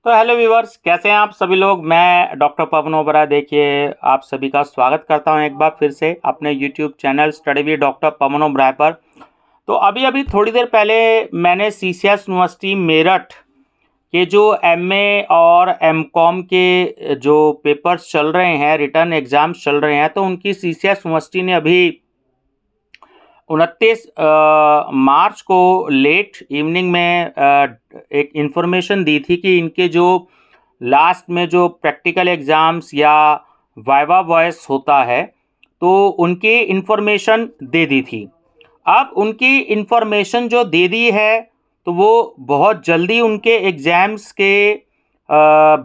तो hello viewers, कैसे हैं आप सभी लोग। मैं डॉक्टर पवन ओबराय देखिए आप सभी का स्वागत करता हूं एक बार फिर से अपने YouTube channel study with doctor Pawan Oberoi पर। तो अभी थोड़ी देर पहले मैंने सीसीएस यूनिवर्सिटी मेरठ के जो एमए और एमकॉम के जो पेपर्स चल रहे हैं, रिटर्न एग्ज़ाम्स चल रहे हैं, तो उनकी सीसीएस यूनिवर्सिटी ने अभी 29 मार्च को लेट इवनिंग में एक इन्फॉर्मेशन दी थी कि इनके जो लास्ट में जो प्रैक्टिकल एग्ज़ाम्स या वाइवा वॉइस होता है, तो उनकी इन्फॉर्मेशन दे दी थी। अब उनकी इन्फॉर्मेशन जो दे दी है, तो वो बहुत जल्दी उनके एग्ज़ाम्स के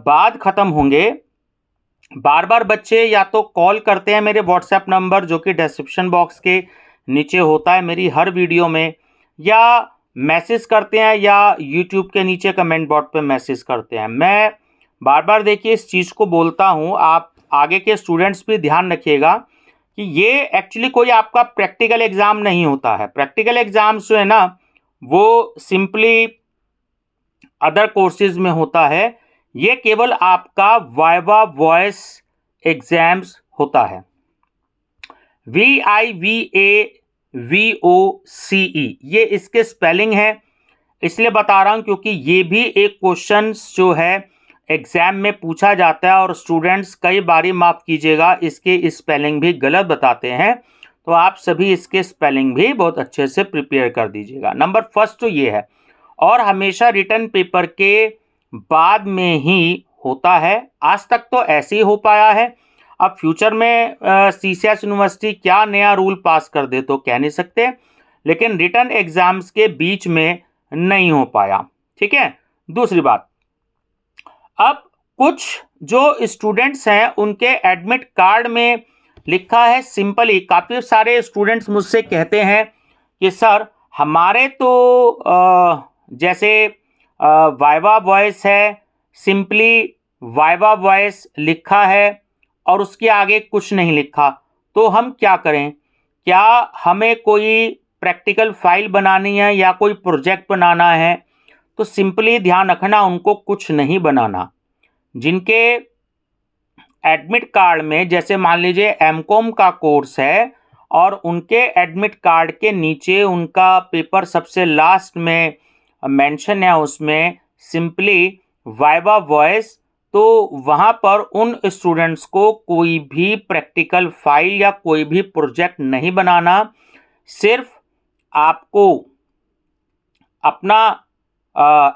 बाद ख़त्म होंगे। बार बार बच्चे या तो कॉल करते हैं मेरे व्हाट्सएप नंबर जो कि डिस्क्रिप्शन बॉक्स के नीचे होता है मेरी हर वीडियो में, या मैसेज करते हैं या यूट्यूब के नीचे कमेंट बॉक्स पे मैसेज करते हैं। मैं बार बार देखिए इस चीज़ को बोलता हूँ, आप आगे के स्टूडेंट्स भी ध्यान रखिएगा कि ये एक्चुअली कोई आपका प्रैक्टिकल एग्ज़ाम नहीं होता है। प्रैक्टिकल एग्ज़ाम्स जो है ना, वो सिंपली अदर कोर्सेज में होता है। ये केवल आपका वाइवा वॉइस एग्जाम्स होता है। VIVAVOCE ये इसके स्पेलिंग है, इसलिए बता रहा हूँ क्योंकि ये भी एक क्वेश्चन जो है एग्जाम में पूछा जाता है और स्टूडेंट्स कई बारी, माफ़ कीजिएगा, इसके स्पेलिंग भी गलत बताते हैं। तो आप सभी इसके स्पेलिंग भी बहुत अच्छे से प्रिपेयर कर दीजिएगा। नंबर फर्स्ट तो ये है, और हमेशा रिटर्न पेपर के बाद में ही होता है। आज तक तो ऐसे ही हो पाया है। अब फ्यूचर में सीसीएस यूनिवर्सिटी क्या नया रूल पास कर दे तो कह नहीं सकते, लेकिन रिटर्न एग्जाम्स के बीच में नहीं हो पाया। ठीक है। दूसरी बात, अब कुछ जो स्टूडेंट्स हैं उनके एडमिट कार्ड में लिखा है सिंपली, काफ़ी सारे स्टूडेंट्स मुझसे कहते हैं कि सर हमारे तो जैसे वाइवा वॉइस है, सिंपली वाइवा वॉइस लिखा है और उसके आगे कुछ नहीं लिखा, तो हम क्या करें? क्या हमें कोई प्रैक्टिकल फाइल बनानी है या कोई प्रोजेक्ट बनाना है? तो सिंपली ध्यान रखना, उनको कुछ नहीं बनाना। जिनके एडमिट कार्ड में, जैसे मान लीजिए एमकॉम का कोर्स है और उनके एडमिट कार्ड के नीचे उनका पेपर सबसे लास्ट में मेंशन है, उसमें सिंपली वाइवा वॉइस, तो वहाँ पर उन स्टूडेंट्स को कोई भी प्रैक्टिकल फाइल या कोई भी प्रोजेक्ट नहीं बनाना। सिर्फ आपको अपना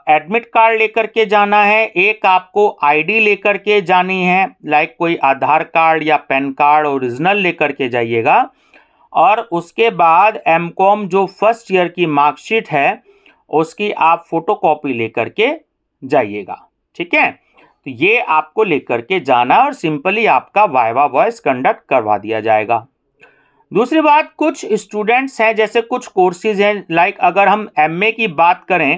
एडमिट कार्ड लेकर के जाना है, एक आपको आईडी लेकर के जानी है, लाइक कोई आधार कार्ड या पैन कार्ड ओरिजिनल लेकर के जाइएगा, और उसके बाद एमकॉम जो फर्स्ट ईयर की मार्कशीट है उसकी आप फोटोकॉपी लेकर के जाइएगा। ठीक है। तो ये आपको लेकर के जाना और सिंपली आपका वाइवा वॉइस कंडक्ट करवा दिया जाएगा। दूसरी बात, कुछ स्टूडेंट्स हैं, जैसे कुछ कोर्सेज हैं, लाइक अगर हम एमए की बात करें,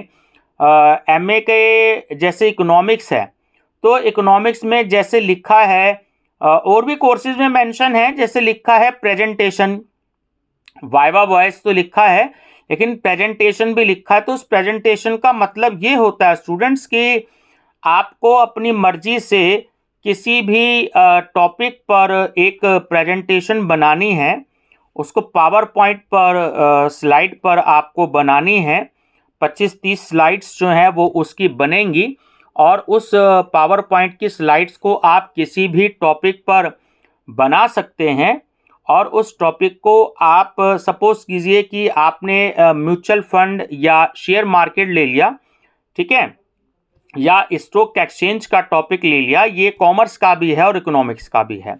एमए के जैसे इकोनॉमिक्स है, तो इकोनॉमिक्स में जैसे लिखा है, और भी कोर्सेज में मेंशन है, जैसे लिखा है प्रेजेंटेशन, वाइवा वॉइस तो लिखा है लेकिन प्रेजेंटेशन भी लिखा है। तो उस प्रेजेंटेशन का मतलब ये होता है स्टूडेंट्स कि आपको अपनी मर्जी से किसी भी टॉपिक पर एक प्रेजेंटेशन बनानी है, उसको पावर पॉइंट पर स्लाइड पर आपको बनानी है। 25-30 स्लाइड्स जो हैं वो उसकी बनेंगी, और उस पावर पॉइंट की स्लाइड्स को आप किसी भी टॉपिक पर बना सकते हैं। और उस टॉपिक को आप सपोज कीजिए कि आपने म्यूचुअल फंड या शेयर मार्केट ले लिया, ठीक है, या स्टॉक एक्सचेंज का टॉपिक ले लिया। ये कॉमर्स का भी है और इकोनॉमिक्स का भी है।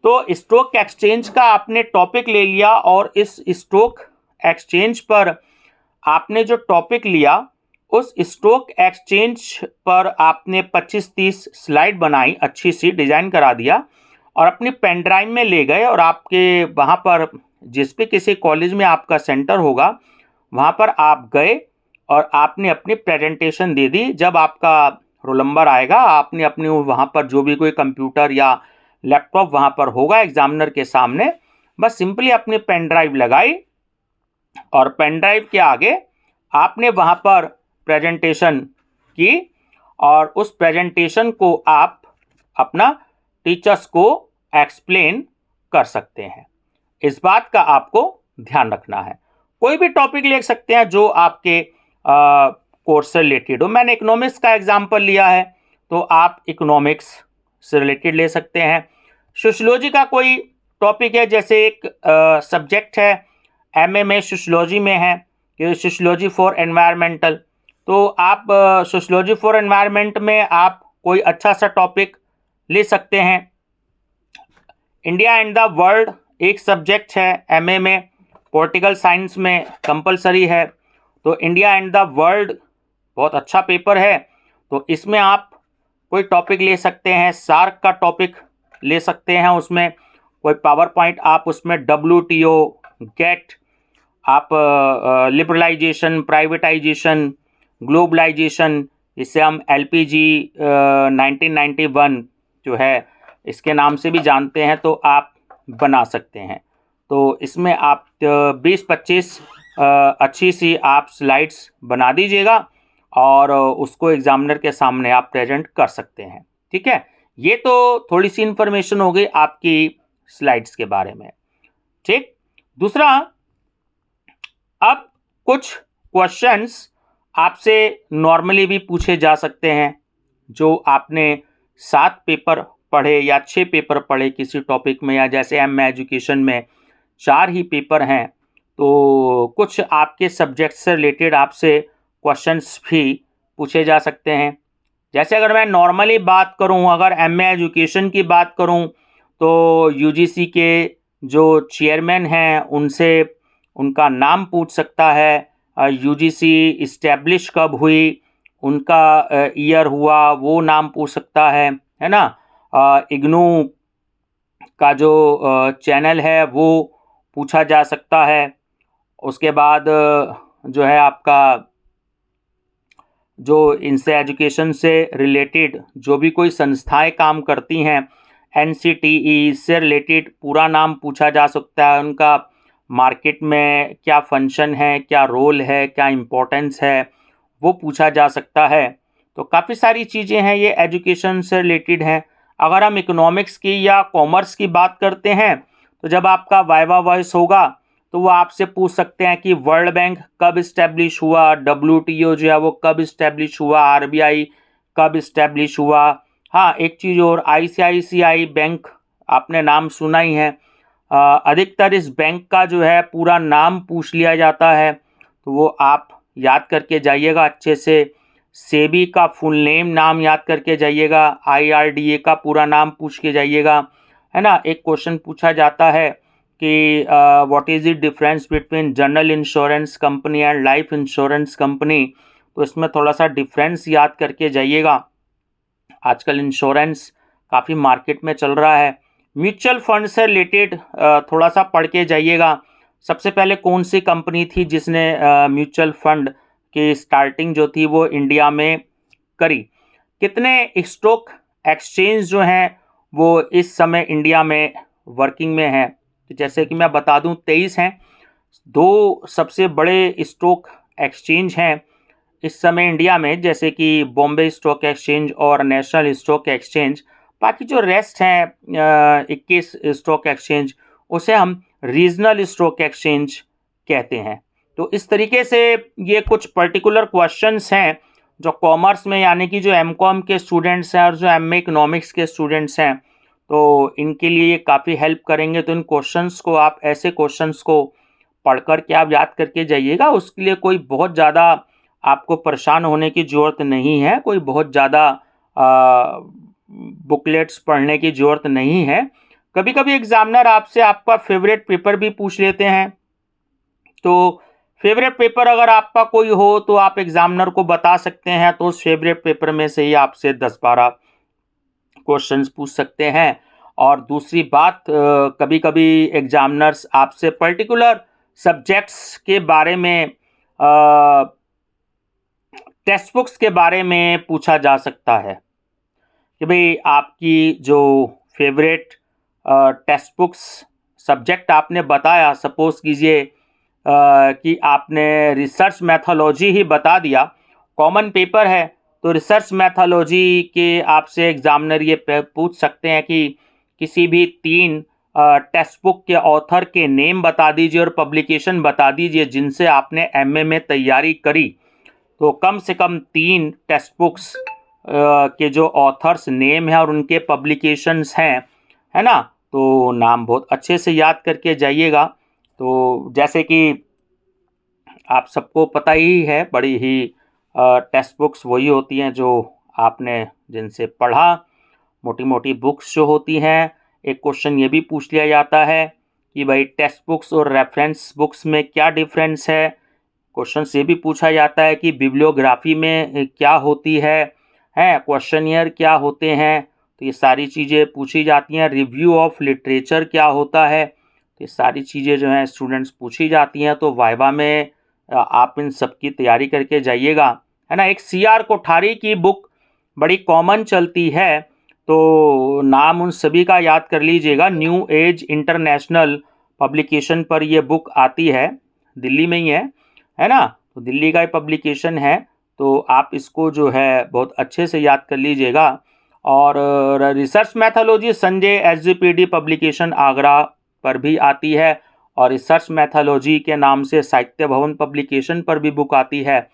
तो स्टॉक एक्सचेंज का आपने टॉपिक ले लिया और इस स्टॉक एक्सचेंज पर आपने जो टॉपिक लिया, उस स्टॉक एक्सचेंज पर आपने 25-30 स्लाइड बनाई, अच्छी सी डिज़ाइन करा दिया और अपनी पेन ड्राइव में ले गए, और आपके वहाँ पर जिस भी किसी कॉलेज में आपका सेंटर होगा वहाँ पर आप गए और आपने अपनी प्रेजेंटेशन दे दी। जब आपका रोल नंबर आएगा, आपने अपनी वहाँ पर जो भी कोई कंप्यूटर या लैपटॉप वहाँ पर होगा एग्जामिनर के सामने, बस सिंपली अपनी पेन ड्राइव लगाई और पेन ड्राइव के आगे आपने वहाँ पर प्रेजेंटेशन की, और उस प्रेजेंटेशन को आप अपना टीचर्स को एक्सप्लेन कर सकते हैं। इस बात का आपको ध्यान रखना है। कोई भी टॉपिक ले सकते हैं जो आपके कोर्स से रिलेटेड हो। मैंने इकोनॉमिक्स का एग्जांपल लिया है, तो आप इकोनॉमिक्स से रिलेटेड ले सकते हैं। सोशियोलॉजी का कोई टॉपिक है, जैसे एक सब्जेक्ट है एमए में, सोशियोलॉजी में है कि सोशियोलॉजी फॉर एनवायरमेंटल, तो आप सोशियोलॉजी फॉर एनवायरमेंट में आप कोई अच्छा सा टॉपिक ले सकते हैं। इंडिया एंड द वर्ल्ड एक सब्जेक्ट है एमए में, पॉलिटिकल साइंस में कंपलसरी है, तो इंडिया एंड द वर्ल्ड बहुत अच्छा पेपर है, तो इसमें आप कोई टॉपिक ले सकते हैं। सार्क का टॉपिक ले सकते हैं, उसमें कोई पावर पॉइंट आप उसमें WTO, गेट, आप लिबरलाइजेशन, प्राइवेटाइजेशन, ग्लोबलाइजेशन, जिसे हम LPG 1991 जो है इसके नाम से भी जानते हैं, तो आप बना सकते हैं। तो इसमें आप 20-25 अच्छी सी आप स्लाइड्स बना दीजिएगा और उसको एग्जामिनर के सामने आप प्रेजेंट कर सकते हैं। ठीक है, ये तो थोड़ी सी इन्फॉर्मेशन हो गई आपकी स्लाइड्स के बारे में। ठीक, दूसरा, अब कुछ क्वेश्चंस आपसे नॉर्मली भी पूछे जा सकते हैं। जो आपने 7 पेपर पढ़े या 6 पेपर पढ़े किसी टॉपिक में, या जैसे एमए एजुकेशन में 4 ही पेपर हैं, तो कुछ आपके सब्जेक्ट से रिलेटेड आपसे क्वेश्चंस भी पूछे जा सकते हैं। जैसे अगर मैं नॉर्मली बात करूं, अगर एमए एजुकेशन की बात करूं, तो यूजीसी के जो चेयरमैन हैं उनसे उनका नाम पूछ सकता है, यूजीसी इस्टेब्लिश कब हुई, उनका ईयर हुआ, वो नाम पूछ सकता है ना। इग्नू का जो चैनल है वो पूछा जा सकता है। उसके बाद जो है आपका जो इनसे एजुकेशन से रिलेटेड जो भी कोई संस्थाएं काम करती हैं, NCTE से रिलेटेड पूरा नाम पूछा जा सकता है, उनका मार्केट में क्या फंक्शन है, क्या रोल है, क्या इम्पोर्टेंस है, वो पूछा जा सकता है। तो काफ़ी सारी चीज़ें हैं ये एजुकेशन से रिलेटेड हैं। अगर हम इकोनॉमिक्स की या कॉमर्स की बात करते हैं, तो जब आपका वाइवा वॉइस होगा तो वो आपसे पूछ सकते हैं कि वर्ल्ड बैंक कब इस्टेब्लिश हुआ, WTO जो है वो कब इस्टेब्लिश हुआ, RBI कब इस्टेब्लिश हुआ। हाँ, एक चीज़ और, ICICI बैंक आपने नाम सुना ही है। अधिकतर इस बैंक का जो है पूरा नाम पूछ लिया जाता है, तो वो आप याद करके जाइएगा अच्छे से। सेबी का फुल नेम नाम याद करके जाइएगा, IRDA का पूरा नाम पूछ के जाइएगा, है ना। एक क्वेश्चन पूछा जाता है कि what is the difference between general insurance company and life insurance company, तो इसमें थोड़ा सा डिफरेंस याद करके जाइएगा। आजकल इंश्योरेंस काफ़ी मार्केट में चल रहा है। म्यूचुअल फंड से रिलेटेड थोड़ा सा पढ़ के जाइएगा। सबसे पहले कौन सी कंपनी थी जिसने म्यूचुअल फंड की स्टार्टिंग जो थी वो इंडिया में करी। कितने स्टॉक एक्सचेंज जो हैं वो इस समय इंडिया में वर्किंग में हैं, तो जैसे कि मैं बता दूं 23 हैं। 2 सबसे बड़े स्टॉक एक्सचेंज हैं इस समय इंडिया में, जैसे कि बॉम्बे स्टॉक एक्सचेंज और नेशनल स्टॉक एक्सचेंज। बाकी जो रेस्ट हैं 21 स्टॉक एक्सचेंज, उसे हम रीजनल स्टॉक एक्सचेंज कहते हैं। तो इस तरीके से ये कुछ पर्टिकुलर क्वेश्चंस हैं जो कॉमर्स में, यानी कि जो MCOM के स्टूडेंट्स हैं और जो MA इकोनॉमिक्स के स्टूडेंट्स हैं, तो इनके लिए ये काफ़ी हेल्प करेंगे। तो इन क्वेश्चंस को आप, ऐसे क्वेश्चंस को पढ़ कर के आप याद करके जाइएगा। उसके लिए कोई बहुत ज़्यादा आपको परेशान होने की ज़रूरत नहीं है, कोई बहुत ज़्यादा बुकलेट्स पढ़ने की ज़रूरत नहीं है। कभी कभी एग्जामिनर आपसे आपका फेवरेट पेपर भी पूछ लेते हैं, तो फेवरेट पेपर अगर आपका कोई हो तो आप एग्जामिनर को बता सकते हैं, तो उस फेवरेट पेपर में से ही आपसे 10-12 क्वेश्चंस पूछ सकते हैं। और दूसरी बात, कभी कभी एग्जामिनर्स आपसे पर्टिकुलर सब्जेक्ट्स के बारे में, टेक्स्ट बुक्स के बारे में पूछा जा सकता है कि भाई आपकी जो फेवरेट टेक्स्ट बुक्स सब्जेक्ट आपने बताया, सपोज कीजिए कि आपने रिसर्च मैथोलॉजी ही बता दिया, कॉमन पेपर है, तो रिसर्च मैथोलॉजी के आपसे एग्जामिनर ये पूछ सकते हैं कि किसी भी 3 टेक्स्ट बुक के ऑथर के नेम बता दीजिए और पब्लिकेशन बता दीजिए जिनसे आपने एमए में तैयारी करी। तो कम से कम 3 टेक्स्ट बुक्स के जो ऑथर्स नेम है और उनके पब्लिकेशंस हैं, है ना, तो नाम बहुत अच्छे से याद करके जाइएगा। तो जैसे कि आप सबको पता ही है, बड़ी ही टेक्स्ट बुक्स वही होती हैं जो आपने जिनसे पढ़ा, मोटी मोटी बुक्स जो होती हैं। एक क्वेश्चन ये भी पूछ लिया जाता है कि भाई टेक्स्ट बुक्स और रेफरेंस बुक्स में क्या डिफरेंस है। क्वेश्चन ये भी पूछा जाता है कि बिब्लियोग्राफी में क्या होती है क्वेश्चनियर क्या होते हैं, तो ये सारी चीज़ें पूछी जाती हैं। रिव्यू ऑफ लिटरेचर क्या होता है, तो ये सारी चीज़ें जो हैं स्टूडेंट्स पूछी जाती हैं। तो वाइवा में आप इन सब की तैयारी करके जाइएगा, है ना। एक CR कोठारी की बुक बड़ी कॉमन चलती है, तो नाम उन सभी का याद कर लीजिएगा। न्यू एज इंटरनेशनल पब्लिकेशन पर ये बुक आती है, दिल्ली में ही है ना, तो दिल्ली का ही पब्लिकेशन है। तो आप इसको जो है बहुत अच्छे से याद कर लीजिएगा। और research methodology Sanjay SGPD publication Agra पर भी आती है, और रिसर्च मैथोलॉजी के नाम से साहित्य भवन पब्लिकेशन पर भी बुक आती है,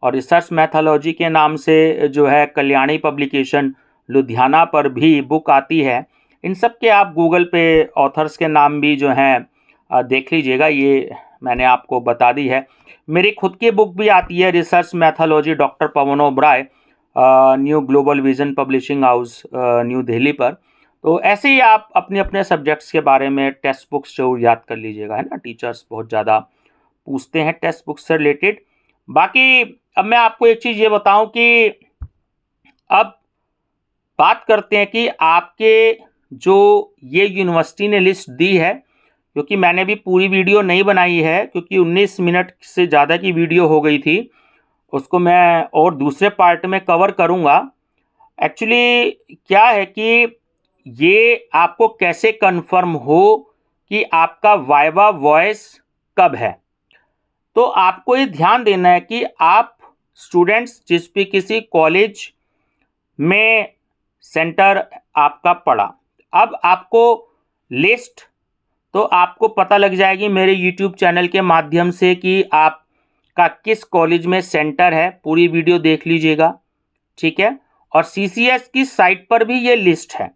और रिसर्च मैथोलॉजी के नाम से जो है कल्याणी पब्लिकेशन लुधियाना पर भी बुक आती है। इन सब के आप गूगल पे ऑथर्स के नाम भी जो हैं देख लीजिएगा, ये मैंने आपको बता दी है। मेरी खुद की बुक भी आती है research methodology, doctor Pawan Oberoi, new global vision publishing house new Delhi पर। तो ऐसे ही आप अपने अपने सब्जेक्ट्स के बारे में टेक्स्ट बुक्स जरूर याद कर लीजिएगा, है ना। टीचर्स बहुत ज़्यादा पूछते हैं टेक्स्ट बुक्स से रिलेटेड। बाकी अब मैं आपको एक चीज़ ये बताऊं कि अब बात करते हैं कि आपके जो ये यूनिवर्सिटी ने लिस्ट दी है, क्योंकि मैंने भी पूरी वीडियो नहीं बनाई है क्योंकि 19 मिनट से ज़्यादा की वीडियो हो गई थी, उसको मैं और दूसरे पार्ट में कवर करूँगा। एक्चुअली क्या है कि ये आपको कैसे कंफर्म हो कि आपका वाइवा वॉइस कब है, तो आपको ये ध्यान देना है कि आप स्टूडेंट्स जिस भी किसी कॉलेज में सेंटर आपका पड़ा, अब आपको लिस्ट तो आपको पता लग जाएगी मेरे यूट्यूब चैनल के माध्यम से कि आपका किस कॉलेज में सेंटर है। पूरी वीडियो देख लीजिएगा, ठीक है। और CCS की साइट पर भी ये लिस्ट है,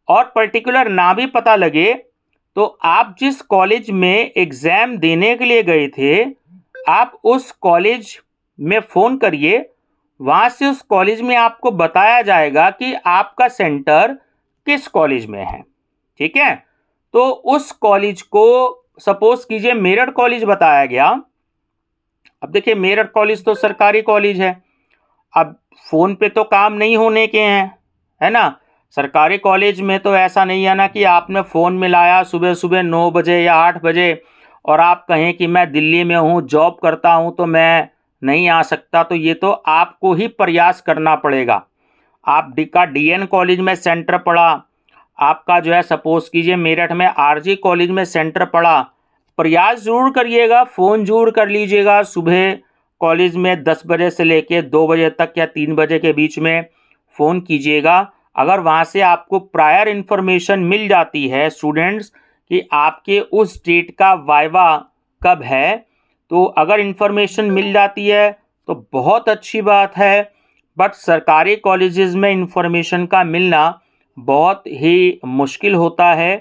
और पर्टिकुलर ना भी पता लगे तो आप जिस कॉलेज में एग्ज़ाम देने के लिए गए थे, आप उस कॉलेज में फ़ोन करिए, वहाँ से उस कॉलेज में आपको बताया जाएगा कि आपका सेंटर किस कॉलेज में है, ठीक है। तो उस कॉलेज को सपोज कीजिए मेरठ कॉलेज बताया गया। अब देखिए मेरठ कॉलेज तो सरकारी कॉलेज है, अब फ़ोन पे तो काम नहीं होने के हैं, है ना। सरकारी कॉलेज में तो ऐसा नहीं है ना कि आपने फ़ोन मिलाया सुबह सुबह 9 बजे या 8 बजे और आप कहें कि मैं दिल्ली में हूँ, जॉब करता हूँ, तो मैं नहीं आ सकता। तो ये तो आपको ही प्रयास करना पड़ेगा। आप DN कॉलेज में सेंटर पड़ा, आपका जो है सपोज कीजिए मेरठ में RG कॉलेज में सेंटर पड़ा, प्रयास ज़रूर करिएगा, फ़ोन ज़रूर कर लीजिएगा। सुबह कॉलेज में 10 बजे से लेके 2 बजे तक या 3 बजे के बीच में फ़ोन कीजिएगा। अगर वहाँ से आपको प्रायर इन्फॉर्मेशन मिल जाती है स्टूडेंट्स कि आपके उस डेट का वाइवा कब है, तो अगर इन्फॉर्मेशन मिल जाती है तो बहुत अच्छी बात है। बट सरकारी कॉलेजेस में इन्फॉर्मेशन का मिलना बहुत ही मुश्किल होता है।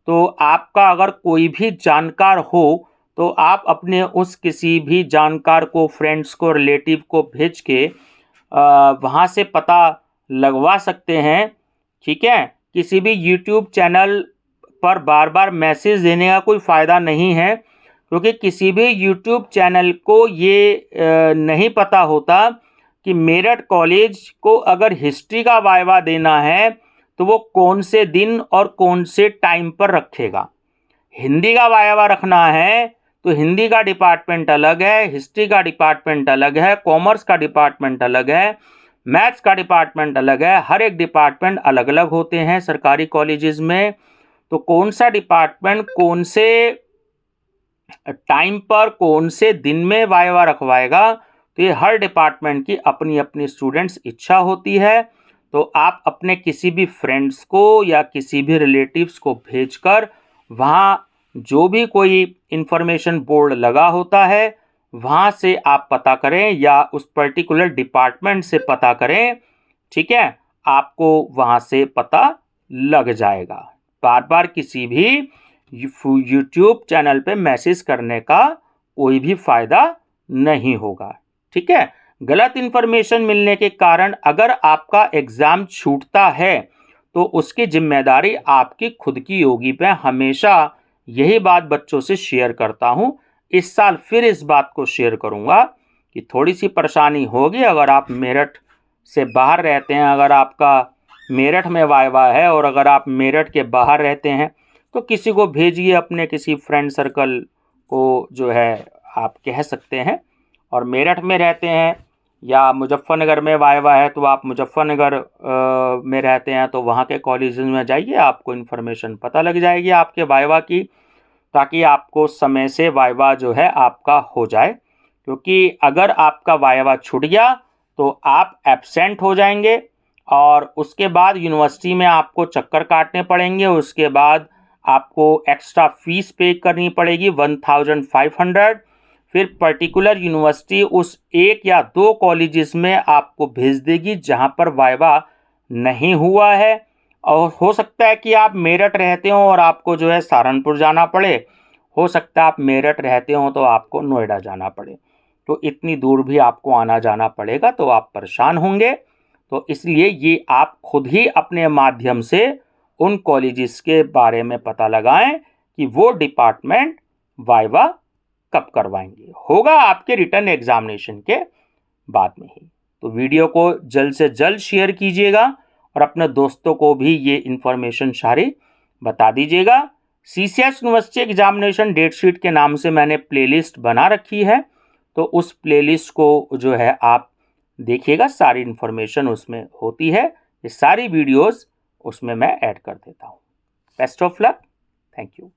तो आपका अगर कोई भी जानकार हो तो आप अपने उस किसी भी जानकार को, फ्रेंड्स को, रिलेटिव को भेज के वहाँ से पता लगवा सकते हैं, ठीक है। किसी भी यूट्यूब चैनल पर बार बार मैसेज देने का कोई फ़ायदा नहीं है, क्योंकि किसी भी यूट्यूब चैनल को ये नहीं पता होता कि मेरठ कॉलेज को अगर हिस्ट्री का वाइवा देना है तो वो कौन से दिन और कौन से टाइम पर रखेगा। हिंदी का वाइवा रखना है तो हिंदी का डिपार्टमेंट अलग है, हिस्ट्री का डिपार्टमेंट अलग है, कॉमर्स का डिपार्टमेंट अलग है, मैथ्स का डिपार्टमेंट अलग है। हर एक डिपार्टमेंट अलग अलग होते हैं सरकारी कॉलेजेस में। तो कौन सा डिपार्टमेंट कौन से टाइम पर कौन से दिन में वाइवा रखवाएगा, तो ये हर डिपार्टमेंट की अपनी अपनी स्टूडेंट्स इच्छा होती है। तो आप अपने किसी भी फ्रेंड्स को या किसी भी रिलेटिव्स को भेजकर वहाँ जो भी कोई इंफॉर्मेशन बोर्ड लगा होता है वहाँ से आप पता करें या उस पर्टिकुलर डिपार्टमेंट से पता करें, ठीक है, आपको वहाँ से पता लग जाएगा। बार बार किसी भी यूट्यूब चैनल पे मैसेज करने का कोई भी फ़ायदा नहीं होगा, ठीक है। गलत इन्फॉर्मेशन मिलने के कारण अगर आपका एग्ज़ाम छूटता है तो उसकी जिम्मेदारी आपकी खुद की होगी। मैं हमेशा यही बात बच्चों से शेयर करता हूँ, इस साल फिर इस बात को शेयर करूँगा कि थोड़ी सी परेशानी होगी। अगर आप मेरठ से बाहर रहते हैं, अगर आपका मेरठ में वाइवा है और अगर आप मेरठ के बाहर रहते हैं तो किसी को भेजिए, अपने किसी फ्रेंड सर्कल को जो है आप कह सकते हैं। और मेरठ में रहते हैं या मुजफ्फरनगर में वाइवा है तो आप मुजफ्फरनगर में रहते हैं तो वहाँ के कॉलेज में जाइए, आपको इन्फॉर्मेशन पता लग जाएगी आपके वाइवा की, ताकि आपको समय से वाइवा जो है आपका हो जाए। क्योंकि अगर आपका वाइवा छूट गया तो आप एब्सेंट हो जाएंगे और उसके बाद यूनिवर्सिटी में आपको चक्कर काटने पड़ेंगे। उसके बाद आपको एक्स्ट्रा फीस पे करनी पड़ेगी 1500। फिर पर्टिकुलर यूनिवर्सिटी उस एक या दो कॉलेजेस में आपको भेज देगी जहां पर वाइवा नहीं हुआ है। और हो सकता है कि आप मेरठ रहते हो और आपको जो है सहारनपुर जाना पड़े, हो सकता है आप मेरठ रहते हो तो आपको नोएडा जाना पड़े, तो इतनी दूर भी आपको आना जाना पड़ेगा तो आप परेशान होंगे। तो इसलिए ये आप खुद ही अपने माध्यम से उन कॉलेजेस के बारे में पता लगाएं कि वो डिपार्टमेंट वाइवा कब करवाएंगे। होगा आपके रिटर्न एग्जामिनेशन के बाद में ही। तो वीडियो को जल्द से जल्द शेयर कीजिएगा और अपने दोस्तों को भी ये इन्फॉर्मेशन सारी बता दीजिएगा। CCS university examination date sheet के नाम से मैंने प्लेलिस्ट बना रखी है, तो उस प्लेलिस्ट को जो है आप देखिएगा, सारी इन्फॉर्मेशन उसमें होती है। ये सारी वीडियोस उसमें मैं ऐड कर देता हूँ। Best of luck, thank you.